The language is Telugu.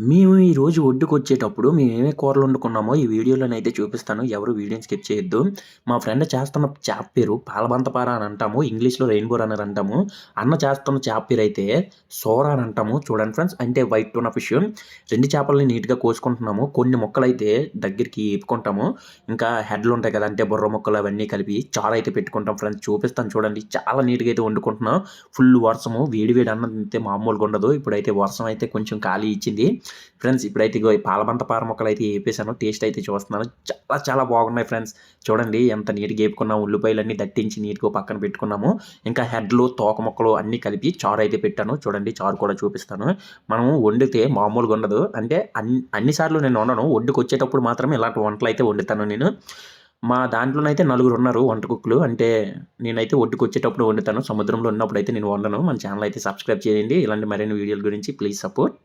మేము ఈరోజు ఒడ్డుకొచ్చేటప్పుడు మేమేమేమి కూరలు వండుకున్నామో ఈ వీడియోలోనైతే చూపిస్తాను. ఎవరు వీడియోని స్కిప్ చేయొద్దు. మా ఫ్రెండ్ చేస్తున్న చేప పేరు పాలబంతపార అని అంటాము. ఇంగ్లీష్‌లో రెయిన్‌బో రన్నర్ అంటాము. అన్న చేస్తున్న చేప పేరైతే సోర అని అంటాము. చూడండి ఫ్రెండ్స్, అంటే వైట్ టూనా ఫిష్. 2 చేపలని నీట్‌గా కోసుకుంటున్నాము. కొన్ని ముక్కలైతే దగ్గరికి ఏపుకుంటాము. ఇంకా హెడ్‌లు ఉంటాయి కదా! అంటే బుర్ర ముక్కలు అవన్నీ కలిపి చారైతే పెట్టుకుంటాం ఫ్రెండ్స్. చూపిస్తాను చూడండి. చాలా నీట్‌గా అయితే వండుకుంటున్నాం. ఫుల్ వర్షము. వేడి వేడి అన్నం తింటే మామూలుగా ఉండదు. ఇప్పుడైతే వర్షం అయితే కొంచెం గాలి ఇచ్చింది. ఫ్రెండ్స్ ఇప్పుడైతే ఇగో ఈ పాలబంత పార ముక్కలైతే ఏపేసాను. టేస్ట్ అయితే చూస్తున్నాను. చాలా చాలా బాగున్నాయి ఫ్రెండ్స్. చూడండి ఎంత నీట్‌గా ఏపుకున్నాము. ఉల్లిపాయలన్నీ దట్టించి నీట్‌గా ఓ పక్కన పెట్టుకున్నాము. ఇంకా హెడ్‌లు, తోక ముక్కలు అన్నీ కలిపి చారైతే పెట్టాను. చూడండి చారు కూడా చూపిస్తాను. మనం వండితే మామూలుగా ఉండదు. అంటే అన్ని సార్లు నేను వండను. ఒడ్డుకొచ్చేటప్పుడు మాత్రమే ఇలాంటి వంటలైతే వండుతాను నేను. మా దాంట్లోనైతే నలుగురున్నారు వంట కుక్కులు. అంటే నేనైతే ఒడ్డుకొచ్చేటప్పుడు వండుతాను. సముద్రంలో ఉన్నప్పుడైతే నేను వండను. మన ఛానెల్ అయితే సబ్స్క్రైబ్ చేయండి. ఇలాంటి మరిన్ని వీడియోల గురించి ప్లీజ్ సపోర్ట్.